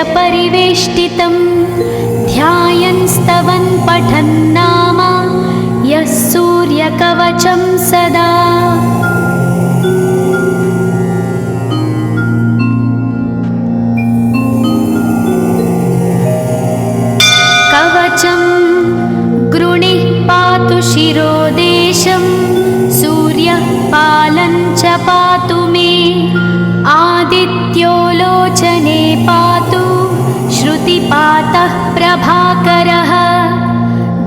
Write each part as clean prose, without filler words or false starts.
परिवेष्टितं ध्यायन् स्तवन् पठन् नाम यः सूर्यकवचं सदा। कवचं गृणिः पातु शिरोदेशं सूर्यः पालं च पातु मे आदित्यो लोचने पातु श्रुतिपातः प्रभाकरः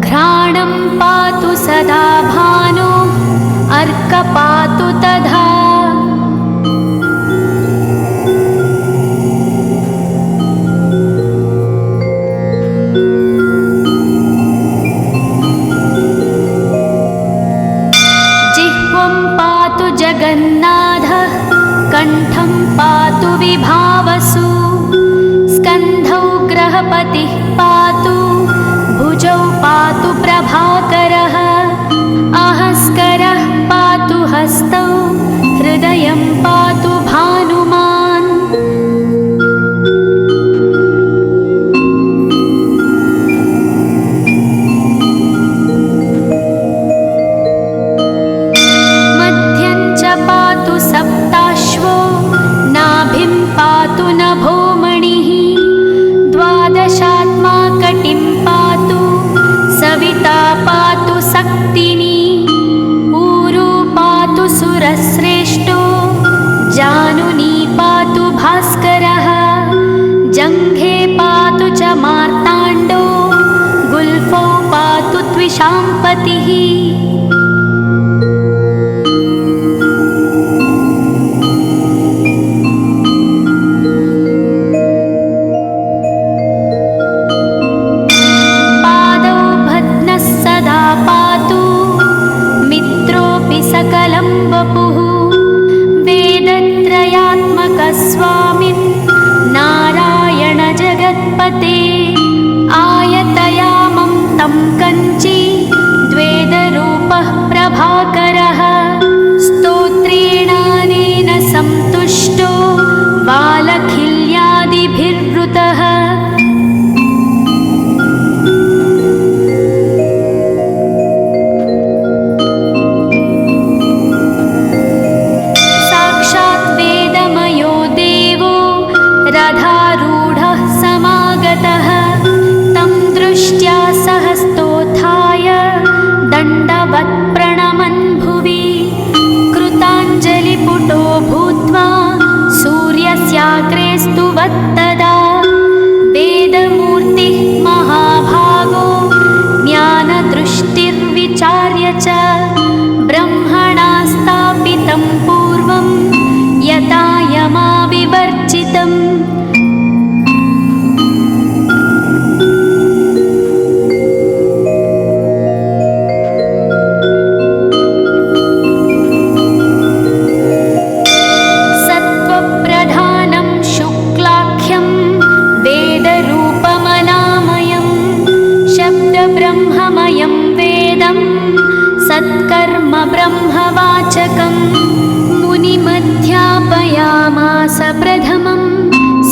घ्राणं पातु सदा भानो अर्क पातु तथा। जिह्वं पातु जगन्नाथः कण्ठं पातु विभावसु स्कन्धौ ग्रहपतिः पातु भुजौ पातु प्रभाकरः अहस्करः पातु हस्तौ हृदयं पातु भानुमान्। मध्यं च पातु सप्ताश्वो नाभिं पातु नभोमणिः द्वादशात्मा कटिं पातु सविता पातु सक्तिनी ऊरू पातु सुरश्रेष्ठो जानुनी पातु भास्करः जङ्घे पातु च मार्ताण्डो गुल्फौ पातु त्विषाम्पतिः। सकलं वपुः वेदत्रयात्मकस्वामिन् नारायण जगत्पते आयतयामं तं कञ्ची द्वेदरूपः प्रभाकरः स्तोत्रेणानेन संतुष्टो बालखिल्यादिभिर्वृतः। रथारूढः समागतः तं दृष्ट्या सहस्तोत्थाय दण्डवत् प्रणमन् भुवि कृताञ्जलिपुटो भूत्वा सूर्यस्याग्रे स्तुवत्तदा वेदमूर्तिः महाभागो ज्ञानदृष्टिर्विचार्य च ब्रह्मणा स्थापितं पूर्वं यथा यमाविवर्जितम्। सत्त्वप्रधानं शुक्लाख्यं वेदरूपमनामयं शब्दब्रह्ममयं वेदं सत्कर्म ब्रह्मवाचकम् मुनिमध्यापयामास प्रथमं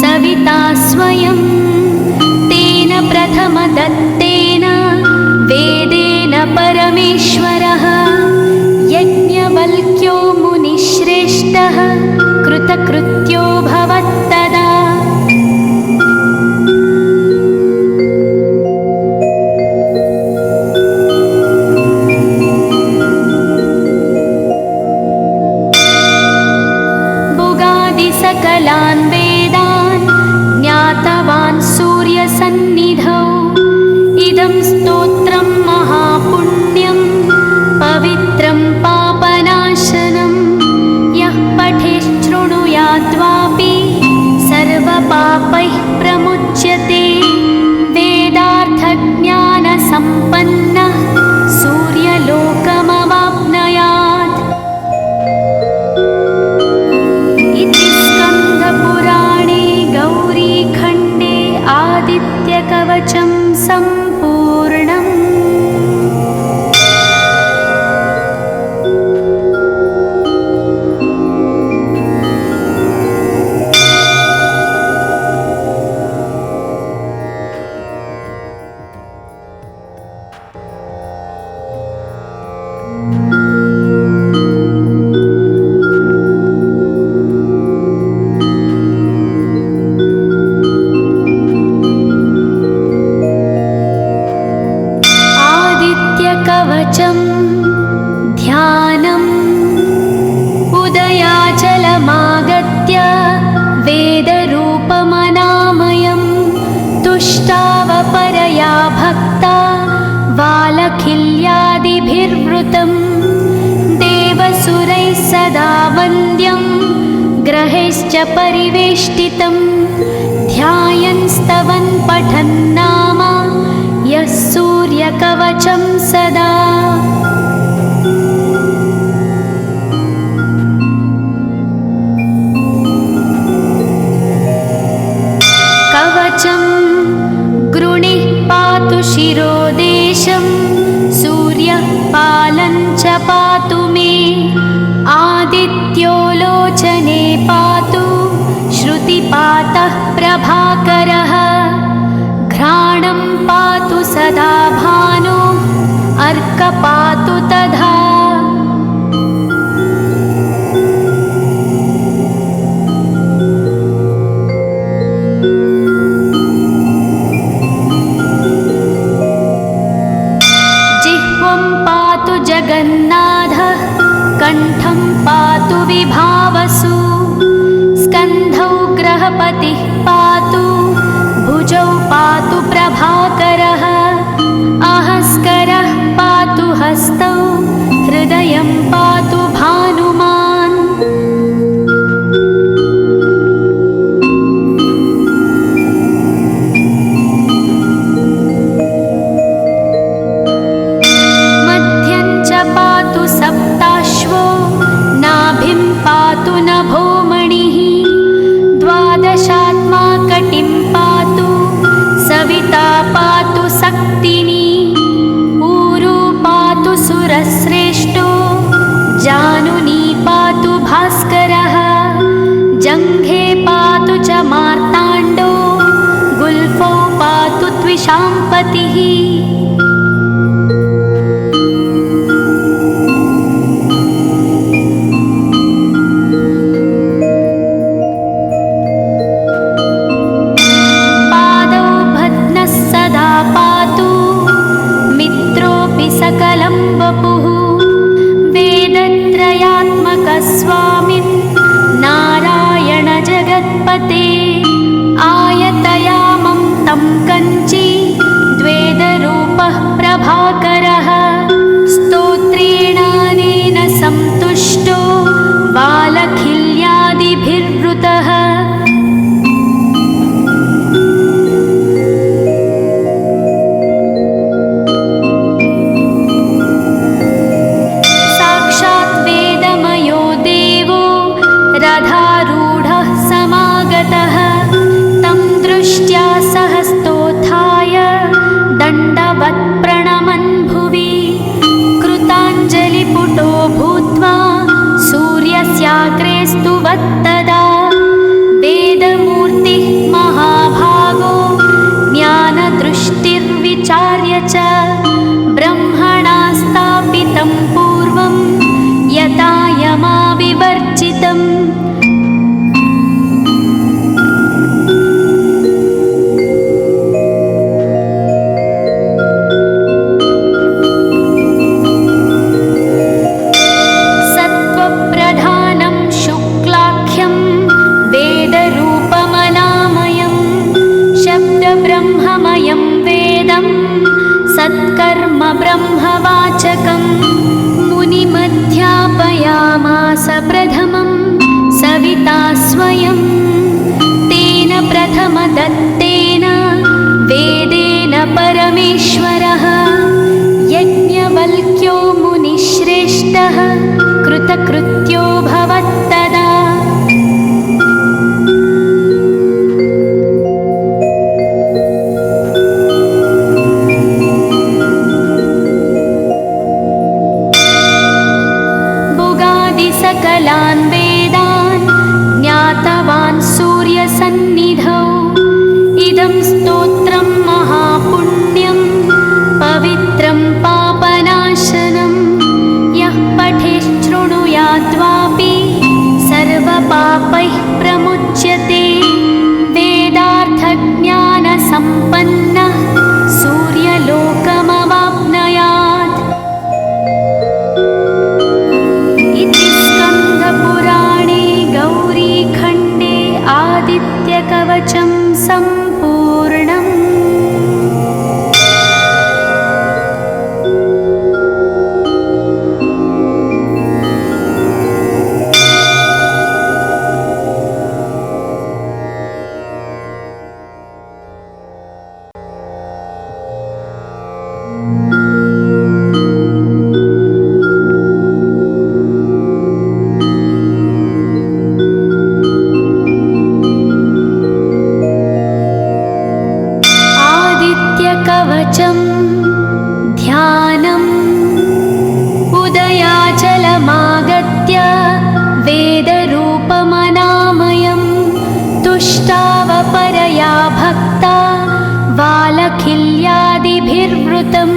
सविता स्वयं तेन प्रथमदत्तेन वेदेन परमेश्वरः यज्ञवल्क्यो मुनिश्रेष्ठः कृतकृत्यो भवत्तदा। सकलान् वेदान् ज्ञातवान् सूर्यसन्निधौ इदं स्तोत्रं महापुण्यं पवित्रं पापनाशनं यः पठेच्छृणुयाद्वापि परिवृतं देवसुरैः सदा वन्द्यं ग्रहैश्च परिवेष्टितं ध्यायन् स्तवन् पठन् नाम यः सूर्यकवचं सदा। कवचं गृणिः पातु शिरोदेशं सूर्यः पालं च पातु मे आदित्यो लोचने पातु श्रुतिपातः प्रभाकरः घ्राणं पातु सदा भानो अर्क पातु तथा। जगन्नाथः कण्ठं पातु विभावसु स्कन्धौ ग्रहपतिः पातु भुजौ पातु प्रभाकरः अहस्करः पातु हस्तौ हृदयं पातु भानुमान्। सप्ताश्वो नाभिं पातु नभोमणिः द्वादशात्मा कटिं पातु सविता पातु सक्तिनी ऊरू पातु सुरश्रेष्ठो जानुनी पातु भास्करः जङ्घे पातु च मार्ताण्डो गुल्फौ पातु त्विषाम्पतिः। सकलं वपुः वेदत्रयात्मकस्वामिन् नारायण जगत्पते आयतयामं तं कञ्ची द्वेदरूपः प्रभाकरः स्तोत्रेणानेन सन्तुष्टो बालखिल्यादिभिर्वृतः। रथारूढः समागतः तं दृष्ट्या सहस्तोत्थाय दण्डवत् प्रणमन् भुवि कृताञ्जलिपुटो भूत्वा सूर्यस्याग्रे स्तुवत्तदा वेदमूर्तिः महाभागो ज्ञानदृष्टिर्विचार्य च ब्रह्मणा स्थापितं पूर्वं यथा यमाविवर्जितम्। सत्त्वप्रधानं शुक्लाख्यं वेदरूपमनामयं शब्दब्रह्ममयं वेदं सत्कर्म ब्रह्मवाचकम् मुनिमध्यापयामास प्रथमं सविता स्वयं तेन प्रथमदत्तेन वेदेन परमेश्वरः यज्ञवल्क्यो मुनिश्रेष्ठः कृतकृत्यो भवत्तदा। सकलान् वेदान् ज्ञातवान् सूर्यसन्निधौ इदं स्तोत्रं महापुण्यं पवित्रं पापनाशनं यः पठेच्छृणुयाद्वापि सर्वपापैः प्रमुच्यते वेदार्थज्ञानसम्पन्नः सूर्यलोकमवाप्नुयात्। पुराणे गौरीखण्डे आदित्यकवचं सम्पूर्णम्। कवचं ध्यानम् उदयाचलमागत्य वेदरूपमनामयं तुष्टावपरया भक्ता वालखिल्यादिभिर्वृतं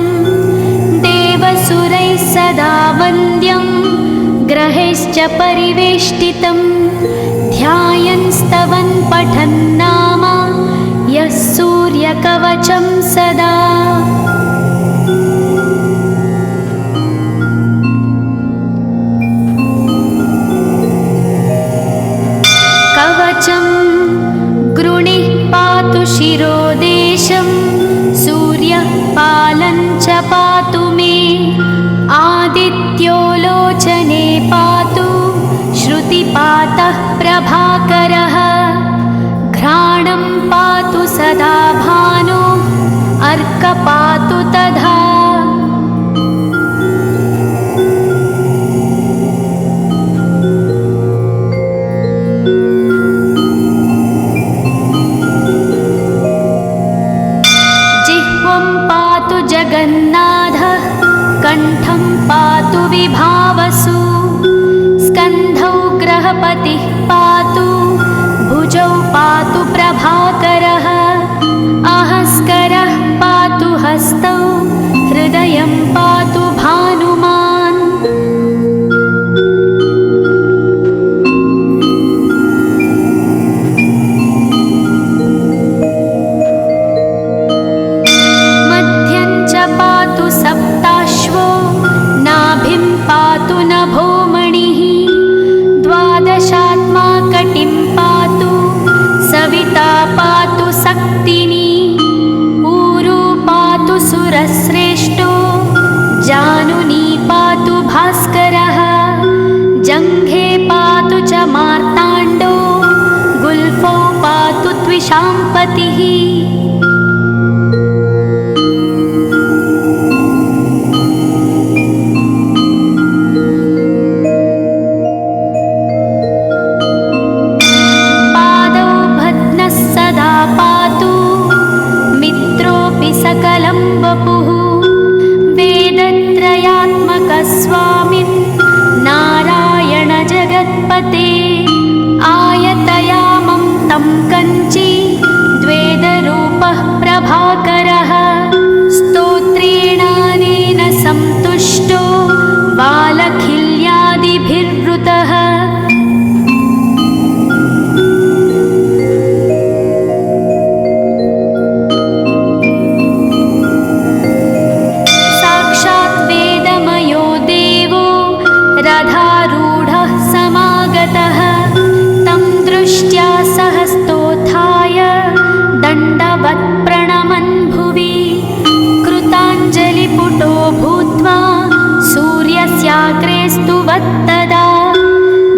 देवसुरैः सदा वन्द्यं ग्रहैश्च परिवेष्टितं ध्यायन् स्तवन् पठन् नाम यः सूर्यकवचं सदा। कवचं गृणिः पातु शिरोदेशं सूर्यः पालं च पातु मे आदित्यो लोचने पातु श्रुतिपातः प्रभाकरः घ्राणं पातु सदा भानो अर्क पातु तथा। जिह्वं पातु जगन्नाथः कण्ठं पातु विभावसु स्कन्धौ ग्रहपतिः पातु भुजौ पातु प्रभाकरः अहस्करः पातु हस्तौ हृदयं पातु भानुमान्। मध्यं च पातु सप्ताश्वो नाभिं पातु नभोमणिः द्वादशात्मा कटिं पातु सविता पातु सक्तिनी ऊरू पातु सुरश्रेष्ठो जानुनी पातु भास्करः जङ्घे पातु च मार्ताण्डो गुल्फौ पातु त्विषाम्पतिः। सकलं वपुः वेदत्रयात्मकस्वामिन् नारायण जगत्पते आयतयामं तं कञ्ची द्वेदरूपः प्रभाकरः स्तोत्रेणानेन सन्तुष्टो वालखिल्यादिभिर्वृतः। रथारूढः समागतः तं दृष्ट्या सहस्तोत्थाय दण्डवत् प्रणमन् भुवि कृताञ्जलिपुटो भूत्वा सूर्यस्याग्रे स्तुवत्तदा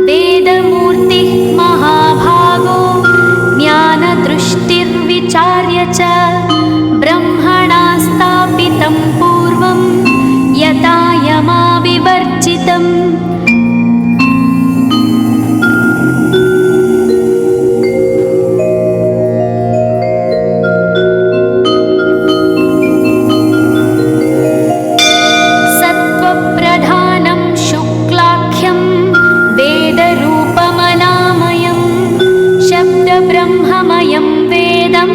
वेदमूर्तिः महाभागो ज्ञानदृष्टिर्विचार्य च ब्रह्मणा स्थापितं पूर्वं यथा यमाविवर्जितम्। सत्त्वप्रधानं शुक्लाख्यं वेदरूपमनामयं शब्दब्रह्ममयं वेदं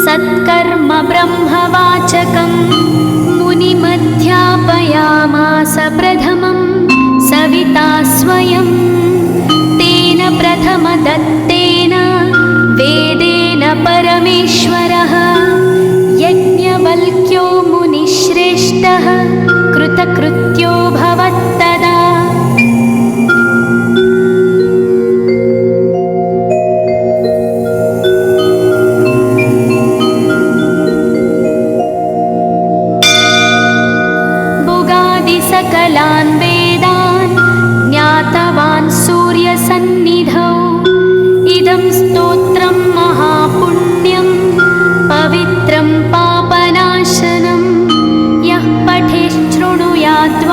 सत्कर्म ब्रह्मवाचकं मुनिमध्यापयामास प्रथमं सविता स्वयं तेन प्रथमदत्तेन वेदेन परमेश्वरः यज्ञवल्क्यो मुनिश्रेष्ठः कृतकृत्यो भवत्तदा। सकलान् वेदान् ज्ञातवान् सूर्यसन्निधौ इदं स्तोत्रं महापुण्यं पवित्रं पापनाशनं यः पठेत् शृणुयात्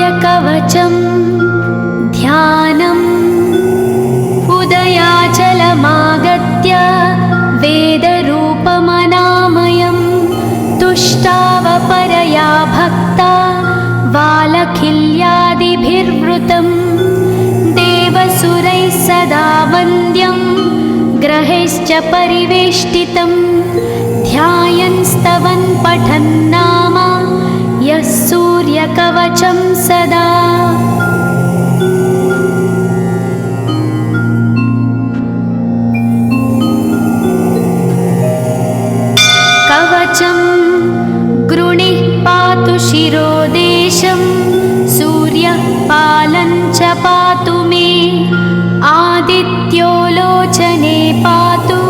सूर्यकवचं ध्यानम् उदयाचलमागत्य वेदरूपमनामयं तुष्टावपरया भक्ता वालखिल्यादिभिर्वृतं देवसुरैः सदा वन्द्यं ग्रहैश्च परिवेष्टितं ध्यायन् स्तवन् पठन् नाम यः सूर्यकवचं सदा। कवचं गृणिः पातु शिरोदेशं सूर्यः पालं च पातु मे आदित्यो लोचने पातु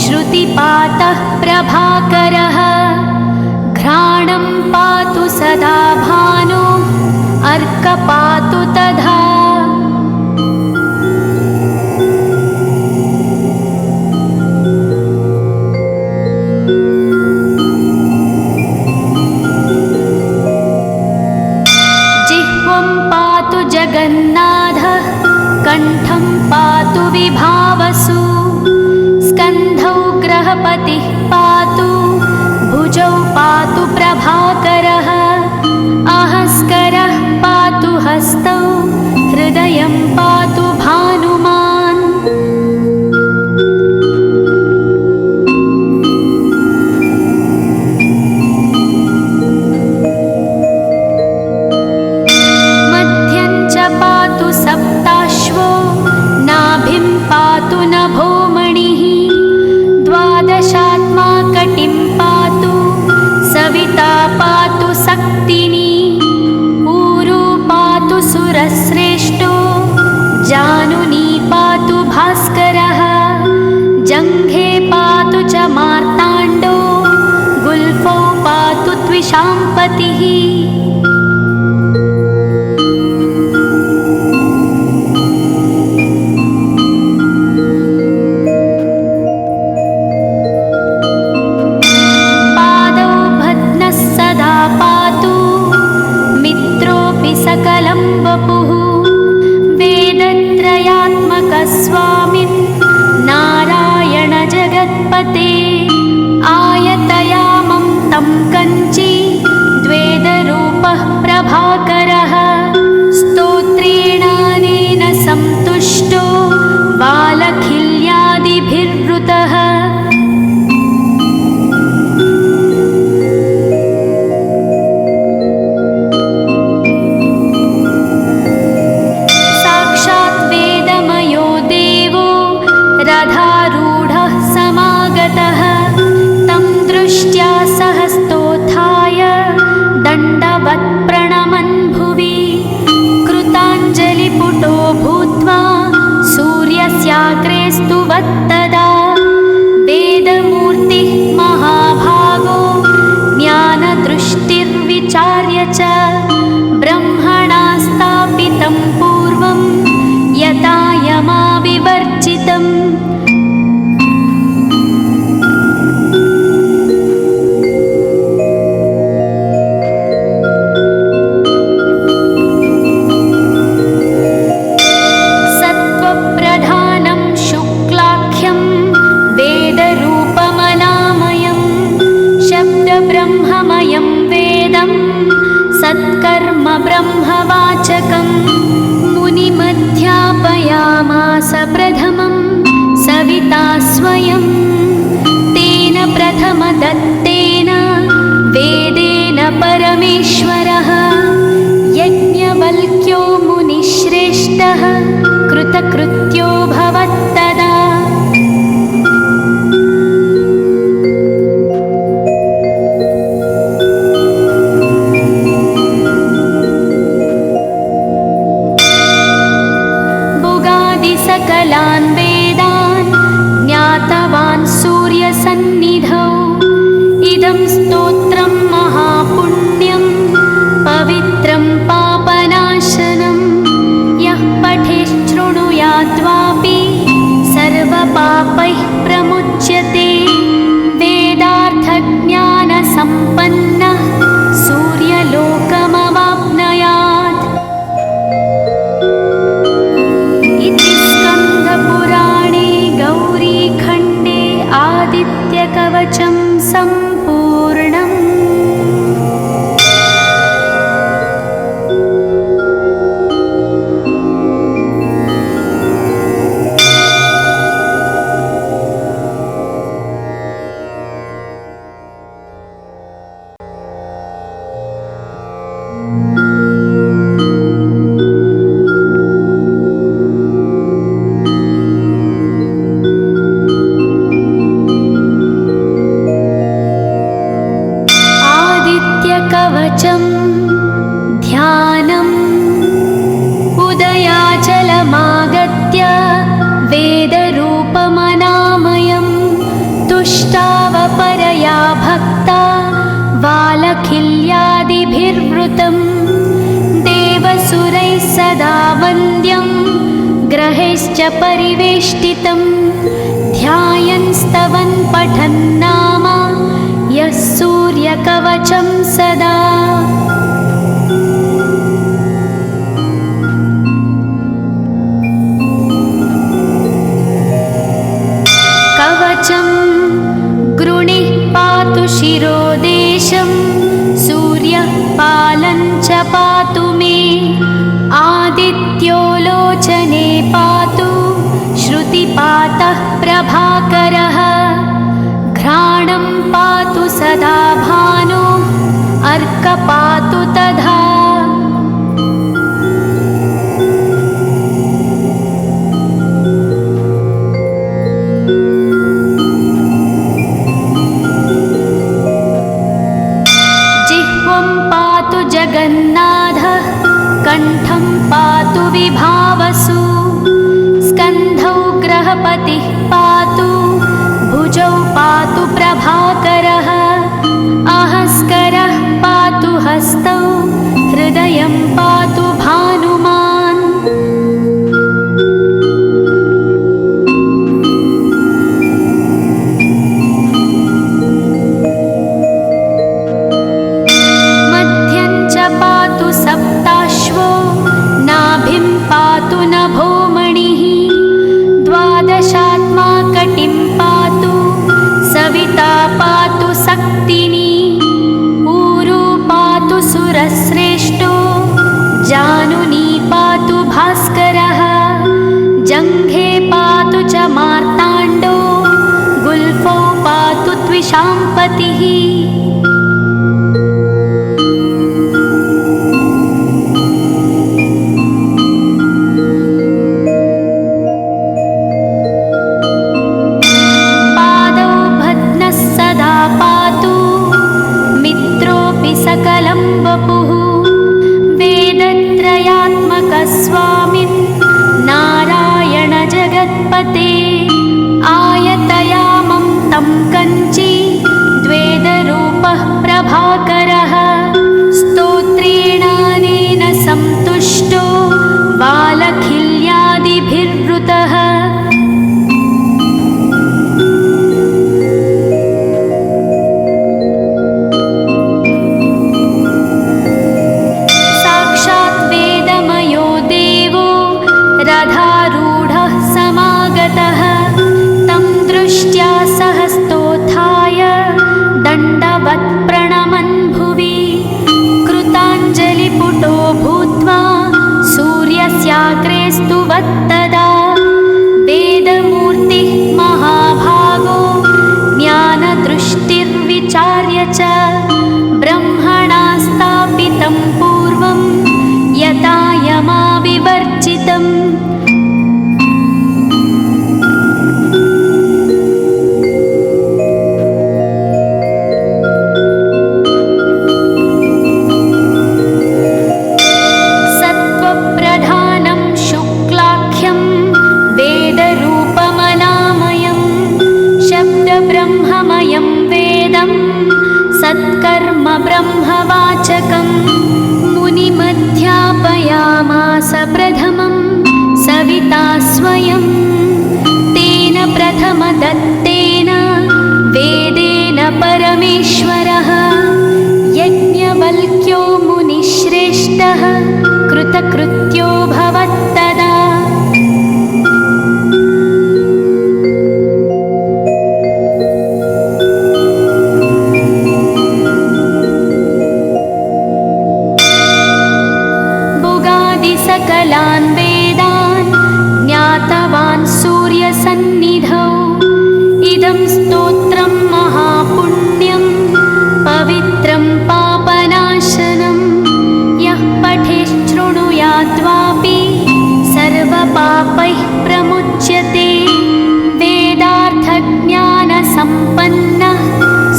श्रुतिपातः प्रभाकरः घ्राणं पातु सदा भानु अर्क पातु तथा। जिह्वं पातु जगन्नाथः कण्ठं पातु विभावसु स्कन्धौ ग्रहपतिः पातु भुजौ पातु प्रभाकरः अहस्करः पातु हस्तौ हृदयं पातु भानुमान्। मध्यं च पातु सप्ताश्वो नाभिं पातु नभोमणिः द्वादशात्मा कटिं पातु सविता पातु सक्तिनी ऊरू पातु सुरश्रेष्ठो जानुनी पातु भास्करः जङ्घे पातु च मार्ताण्डो गुल्फौ पातु त्विषाम्पतिः। सकलं वपुः वेदत्रयात्मकस्वामिन् नारायण जगत्पते आयतयामं तं कञ्ची द्वेदरूपः प्रभाकरः स्तोत्रेणानेन सन्तुष्टो वालखिल्यादिभिर्वृतः। रथारूढः समागतः तं दृष्ट्या सहस्तोत्थाय दण्डवत् प्रणमन् भुवि कृताञ्जलिपुटो भूत्वा सूर्यस्याग्रे स्तुवत्तदा वेदमूर्तिः महाभागो ज्ञानदृष्टिर्विचार्य च ब्रह्मणा स्थापितं पूर्वं यथा यमाविवर्जितम्। सत्त्वप्रधानं शुक्लाख्यं वेदरूपमनामयं शब्दब्रह्ममयं वेदं सत्कर्म ब्रह्मवाचकं मुनिमध्यापयामास प्रथमं सविता स्वयं तेन प्रथमदत्तेन वेदेन परमेश्वरः यज्ञवल्क्यो मुनिश्रेष्ठः कृतकृत्यो भवत्तदा। सकलान् वेदान् ज्ञातवान् सूर्यसन्निधौ सदा वन्द्यं ग्रहैश्च परिवेष्टितं ध्यायन्स्तवन् पठन्नाम यः सूर्यकवचं सदा। कवचं गृणिः पातु शिरोदेशं सूर्यः पालं च पातु मे आदित्यो लोचने पातु श्रुतिपातः प्रभाकरः घ्राणं पातु सदा भानो अर्क पातु तथा। जगन्नाथः कण्ठं पातु विभावसु स्कन्धौ ग्रहपतिः पातु भुजौ पातु प्रभाकरः अहस्करः पातु हस्तौ हृदयं पातु भानुमान्। सप्ताश्वो नाभिं पातु नभोमणिः द्वादशात्मा कटिं पातु सविता पातु सक्तिनी ऊरू पातु सुरश्रेष्ठो जानुनी पातु भास्करः जङ्घे पातु च मार्ताण्डो गुल्फौ पातु त्विषाम्पतिः। सकलं वपुः वेदत्रयात्मकस्वामिन् नारायण जगत्पते आयतयामं तं कञ्ची द्वेदरूपः प्रभाकरः स्तोत्रेणानेन सन्तुष्टो बालखिल्यादिभिर्वृतः। रथारूढः समागतः तं दृष्ट्या सहस्तोत्थाय दण्डवत् प्रणमन् भुवि कृताञ्जलिपुटो भूत्वा सूर्यस्याग्रे स्तुवत्तदा वेदमूर्तिः महाभागो ज्ञानदृष्टिर्विचार्य च ब्रह्मणा स्थापितं पूर्वं यथा यमाविवर्जितम्। सत्त्वप्रधानं शुक्लाख्यं वेदरूपमनामयं शब्दब्रह्ममयं वेदं सत्कर्म ब्रह्मवाचकम् मुनिमध्यापयामास प्रथमं सविता स्वयं तेन प्रथमदत्तेन वेदेन परमेश्वरः यज्ञवल्क्यो मुनिश्रेष्ठः कृतकृत्यो भवत्तदा। सकलान् वेदान् ज्ञातवान् सूर्यसन्निधौ इदं स्तोत्रं महापुण्यं पवित्रं पापनाशनं यः पठेच्छृणुयाद्वापि सर्वपापैः प्रमुच्यते वेदार्थज्ञानसम्पन्नः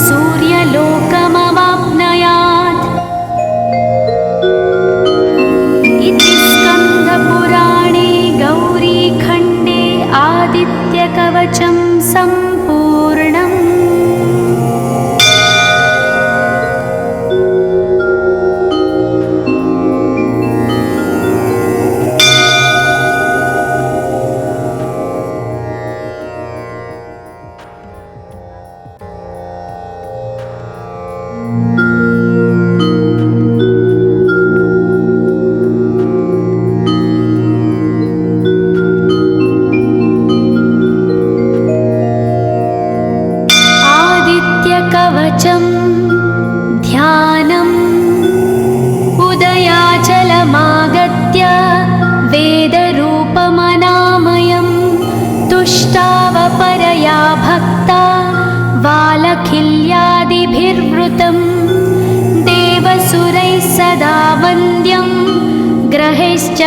सूर्यलोकमवाप्नुयात्। पुराणे गौरीखण्डे आदित्यकवचं सम्पूर्णम्।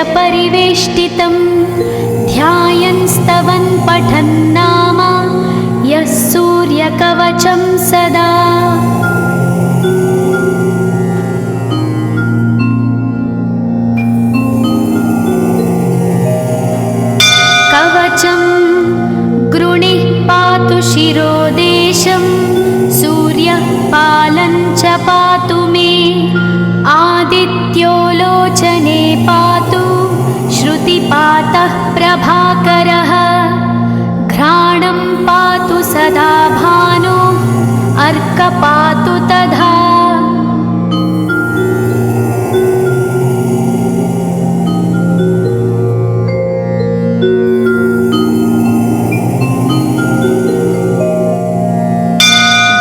परिवेष्टितं ध्यायन् स्तवन् पठन् नाम यः सूर्यकवचं सदा। कवचं गृणिः पातु शिरोदेशं सूर्यः पालं च पातु मे आदित्यो लोचने पातु श्रुतिपातः प्रभाकरः घ्राणं पातु सदा भानो अर्क पातु तथा।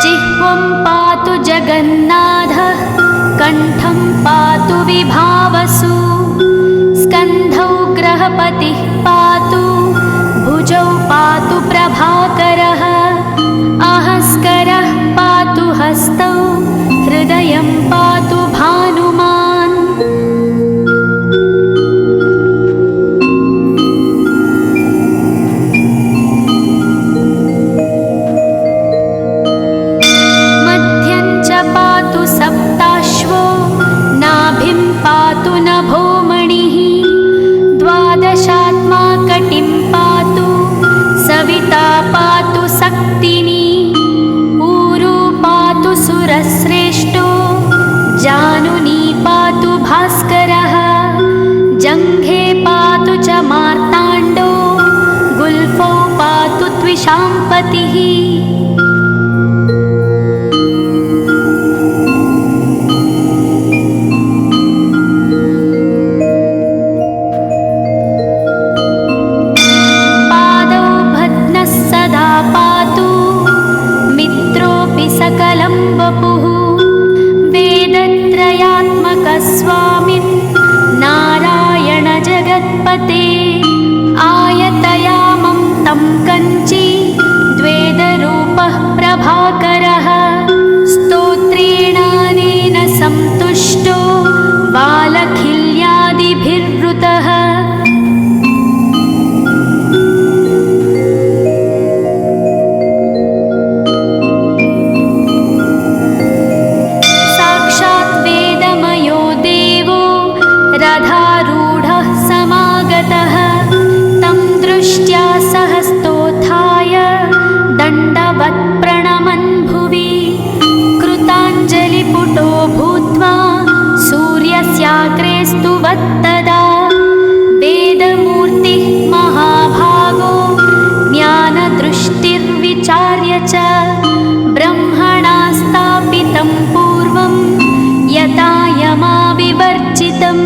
जिह्वं पातु जगन्नाथः कण्ठं पातु विभावसु स्कन्धौ ग्रहपतिः पातु भुजौ पातु प्रभाकरः अहस्करः पातु हस्तौ हृदयं पातु भानुमान्। मध्यं च पातु सप्ताश्वो नाभिं पातु नभोमणिः द्वादशात्मा कटिं पातु सविता पातु सक्तिनी ऊरू पातु सुरश्रेष्ठो जानुनी पातु भास्करः जङ्घे पातु च मार्ताण्डो गुल्फौ पातु त्विषाम्पतिः। सकलं वपुः वेदत्रयात्मकस्वामिन् नारायण जगत्पते आयतयामं तं कञ्ची द्वेदरूपः प्रभाकरः स्तोत्रेणानेन सन्तुष्टो बालखिल्यादिभिर्वृतः। रथारूढः समागतः तं दृष्ट्या सहस्तोत्थाय दण्डवत् प्रणमन् भुवि कृताञ्जलिपुटो भूत्वा सूर्यस्याग्रे स्तुवत्तदा वेदमूर्तिः महाभागो ज्ञानदृष्टिर्विचार्य च ब्रह्मणा स्थापितं पूर्वं यथा यमाविवर्जितम्।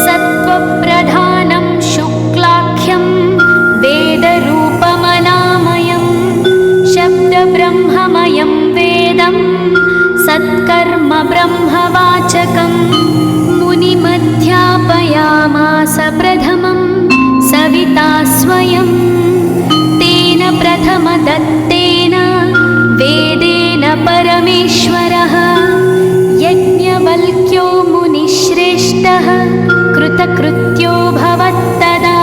सत्त्वप्रधानं शुक्लाख्यं वेदरूपमनामयं शब्दब्रह्ममयं वेदं सत्कर्म ब्रह्मवाचकं मुनिमध्यापयामास प्रथमं सविता स्वयं तेन प्रथमदत्तेन वेदेन परमेश्वरः यज्ञवल्क्यो मुनिश्रेष्ठः कृतकृत्यो भवत्तदा।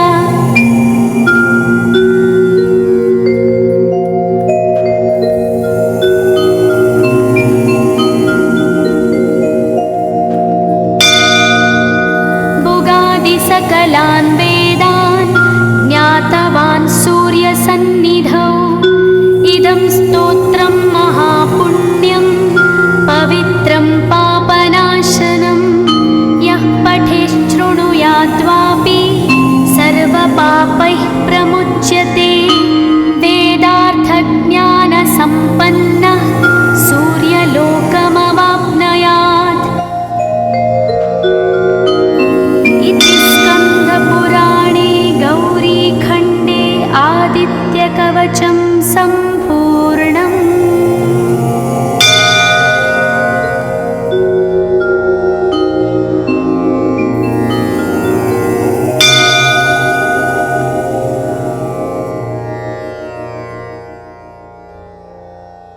सकलान् वेदान् ज्ञातवान् सूर्यसन्निधौ इदं स्तोत्रं महापुण्यं पवित्रं पापनाशनं यः पठेच्छृणुयाद्वापि सर्वपापैः प्रमुच्यते वेदार्थज्ञानसम्पन्नः सूर्यलोकमवाप्नुयात्। इति स्कन्दपुराणे गौरीखण्डे आदित्यकवचं